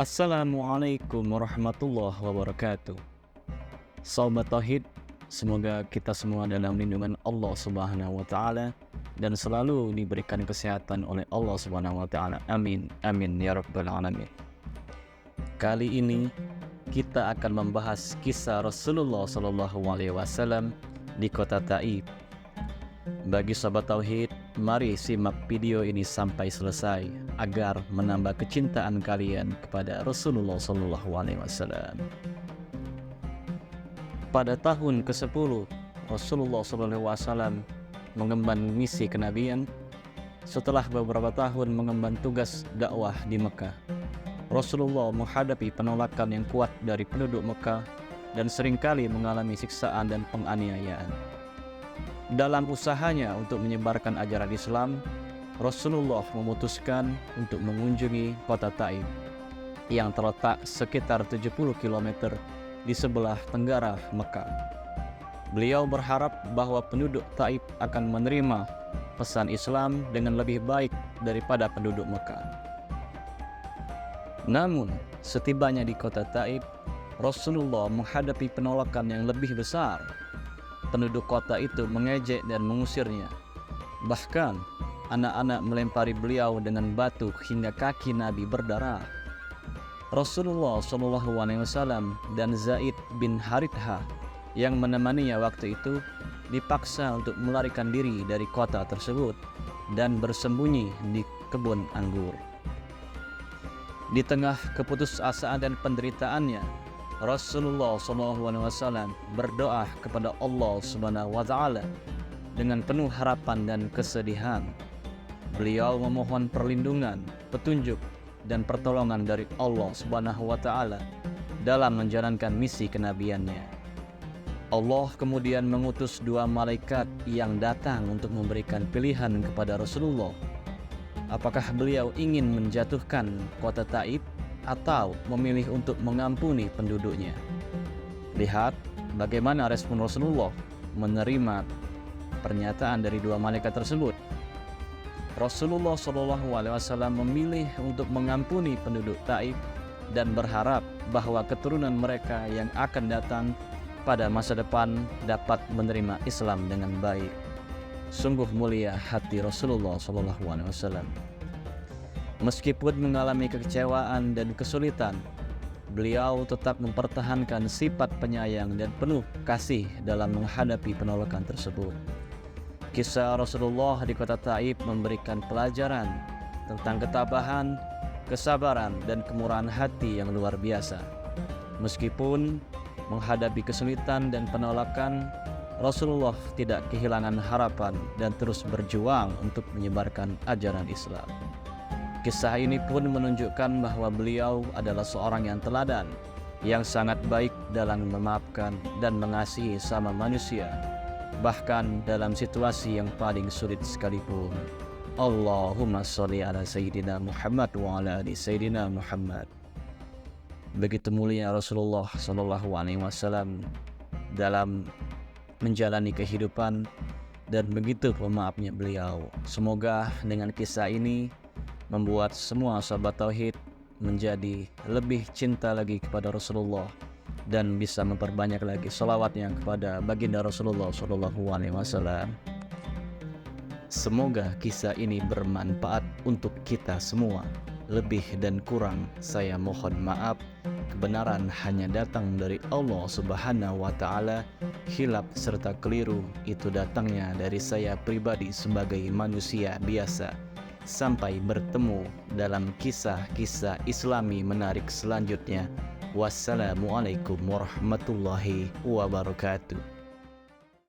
Assalamualaikum warahmatullahi wabarakatuh. Sahabat Tauhid, semoga kita semua dalam lindungan Allah Subhanahu wa Ta'ala dan selalu diberikan kesehatan oleh Allah Subhanahu wa Ta'ala. Amin, amin ya rabbal alamin. Kali ini kita akan membahas kisah Rasulullah SAW di kota Taif. Bagi sahabat Tauhid, mari simak video ini sampai selesai agar menambah kecintaan kalian kepada Rasulullah SAW. Pada tahun ke-10, Rasulullah SAW mengemban misi kenabian. Setelah beberapa tahun mengemban tugas dakwah di Mekah, Rasulullah menghadapi penolakan yang kuat dari penduduk Mekah dan seringkali mengalami siksaan dan penganiayaan. Dalam usahanya untuk menyebarkan ajaran Islam, Rasulullah memutuskan untuk mengunjungi kota Taif yang terletak sekitar 70 km di sebelah tenggara Mekah. Beliau berharap bahwa penduduk Taif akan menerima pesan Islam dengan lebih baik daripada penduduk Mekah. Namun, setibanya di kota Taif, Rasulullah menghadapi penolakan yang lebih besar. Penduduk kota itu mengejek dan mengusirnya. Bahkan, anak-anak melempari beliau dengan batu hingga kaki Nabi berdarah. Rasulullah SAW dan Zaid bin Harithah yang menemaninya waktu itu dipaksa untuk melarikan diri dari kota tersebut dan bersembunyi di kebun anggur. Di tengah keputusasaan dan penderitaannya, Rasulullah SAW berdoa kepada Allah SWT dengan penuh harapan dan kesedihan. Beliau memohon perlindungan, petunjuk, dan pertolongan dari Allah SWT dalam menjalankan misi kenabiannya. Allah kemudian mengutus dua malaikat yang datang untuk memberikan pilihan kepada Rasulullah. Apakah beliau ingin menjatuhkan kota Taif atau memilih untuk mengampuni penduduknya? Lihat bagaimana respon Rasulullah menerima pernyataan dari dua malaikat tersebut. Rasulullah SAW memilih untuk mengampuni penduduk Taif dan berharap bahwa keturunan mereka yang akan datang pada masa depan dapat menerima Islam dengan baik. Sungguh mulia hati Rasulullah SAW. Meskipun mengalami kekecewaan dan kesulitan, beliau tetap mempertahankan sifat penyayang dan penuh kasih dalam menghadapi penolakan tersebut. Kisah Rasulullah di kota Taif memberikan pelajaran tentang ketabahan, kesabaran, dan kemurahan hati yang luar biasa. Meskipun menghadapi kesulitan dan penolakan, Rasulullah tidak kehilangan harapan dan terus berjuang untuk menyebarkan ajaran Islam. Kisah ini pun menunjukkan bahwa beliau adalah seorang yang teladan, yang sangat baik dalam memaafkan dan mengasihi sama manusia, bahkan dalam situasi yang paling sulit sekalipun. Allahumma sholli ala Sayyidina Muhammad wa ala ali Sayyidina Muhammad. Begitu mulia Rasulullah SAW dalam menjalani kehidupan dan begitu pemaafnya beliau. Semoga dengan kisah ini membuat semua sahabat tauhid menjadi lebih cinta lagi kepada Rasulullah dan bisa memperbanyak lagi shalawatnya kepada baginda Rasulullah SAW. Semoga kisah ini bermanfaat untuk kita semua. Lebih dan kurang saya mohon maaf. Kebenaran hanya datang dari Allah Subhanahu wa Ta'ala. Khilaf serta keliru itu datangnya dari saya pribadi sebagai manusia biasa. Sampai bertemu dalam kisah-kisah Islami menarik selanjutnya. Wassalamualaikum warahmatullahi wabarakatuh.